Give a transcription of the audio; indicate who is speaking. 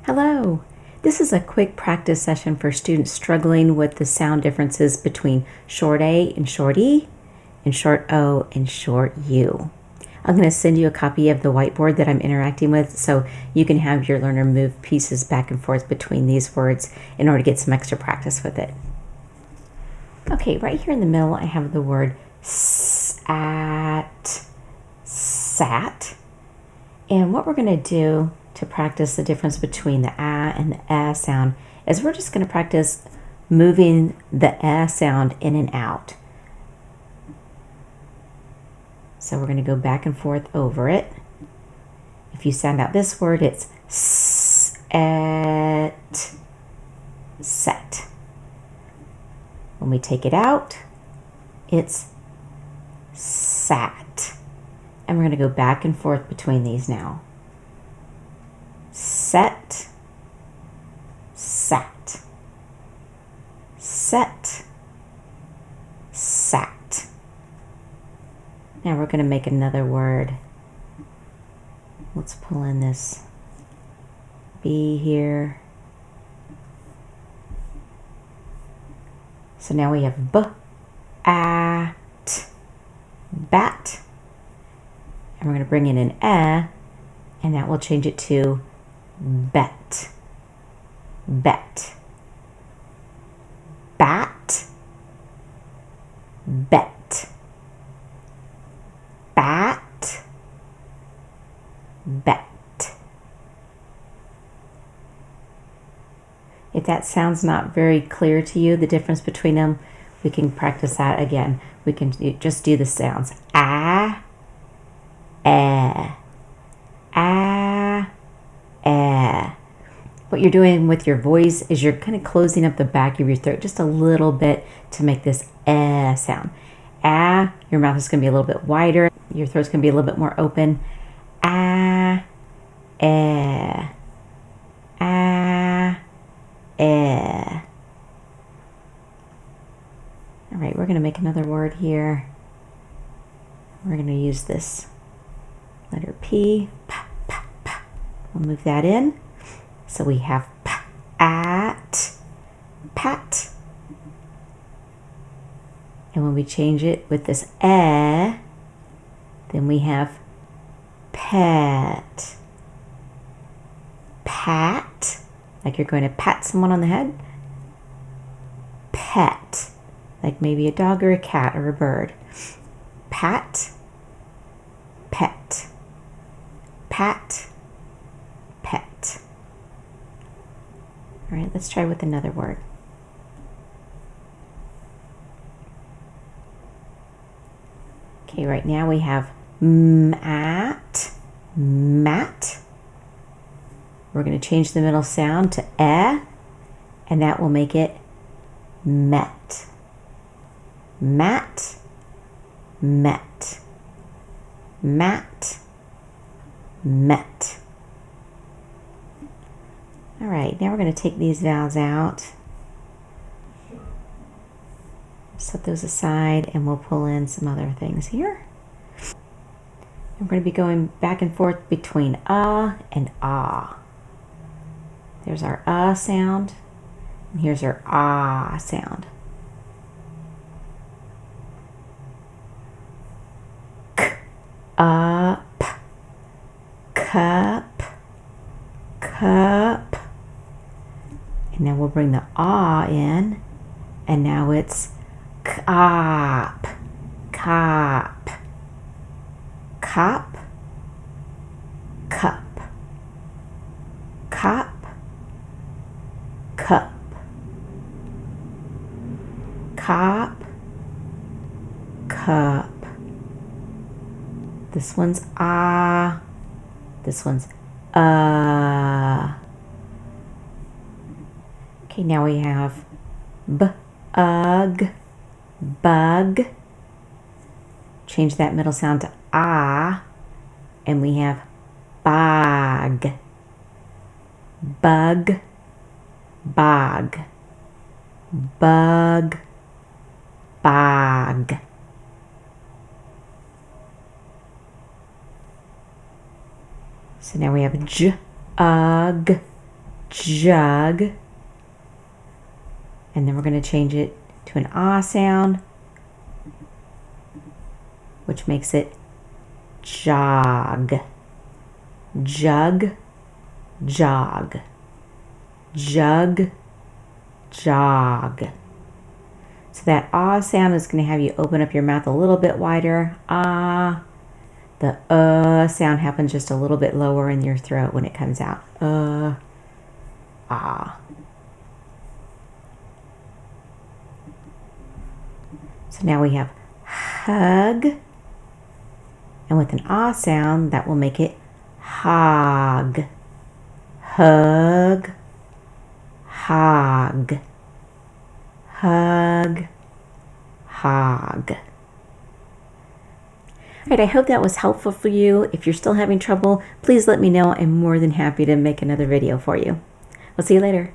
Speaker 1: Hello! This is a quick practice session for students struggling with the sound differences between short A and short E, and short O and short U. I'm going to send you a copy of the whiteboard that I'm interacting with so you can have your learner move pieces back and forth between these words in order to get some extra practice with it. Okay, right here in the middle I have the word sat. And what we're going to do to practice the difference between the A and the sound is we're just going to practice moving the sound in and out. So we're going to go back and forth over it. If you sound out this word, it's set. When we take it out, it's sat. And we're going to go back and forth between these now. Set, sat, set, sat. Now we're going to make another word. Let's pull in this B here. So now we have b, at, bat. And we're going to bring in an and that will change it to bet, bet, bat, bet, bat, bet. If that sounds not very clear to you, the difference between them, we can practice that again. We can just do the sounds. A, What you're doing with your voice is you're kind of closing up the back of your throat just a little bit to make this sound. Your mouth is going to be a little bit wider. Your throat's going to be a little bit more open. All right, we're going to make another word here. We're going to use this letter P. We'll move that in. So we have at, pat. And when we change it with this then we have pet. Pat, like you're going to pat someone on the head. Pet, like maybe a dog or a cat or a bird. Pat, pet, pat, pet. All right, let's try with another word. Okay, right now we have mat, mat. We're going to change the middle sound to and that will make it met. Mat, met, mat, met. All right, now we're going to take these vowels out, set those aside, and we'll pull in some other things here. We're going to be going back and forth between and ah. There's our sound, and here's our sound. Up, cup, cup. And now we'll bring the in, and now it's cop, cop, cop, cup, cop, cup, cop, cup. This one's this one's Okay, now we have bug, bug. Change that middle sound to and we have bog, bug, bog, bug, bog. So now we have jug, jug. And then we're going to change it to an ah sound, which makes it jog. Jug, jog. Jug, jog. So that ah sound is going to have you open up your mouth a little bit wider. Ah. The sound happens just a little bit lower in your throat when it comes out. Ah. So now we have hug. And with an ah sound, that will make it hog. Hug. Hog. Hug. Hog. All right, I hope that was helpful for you. If you're still having trouble, please let me know. I'm more than happy to make another video for you. We'll see you later.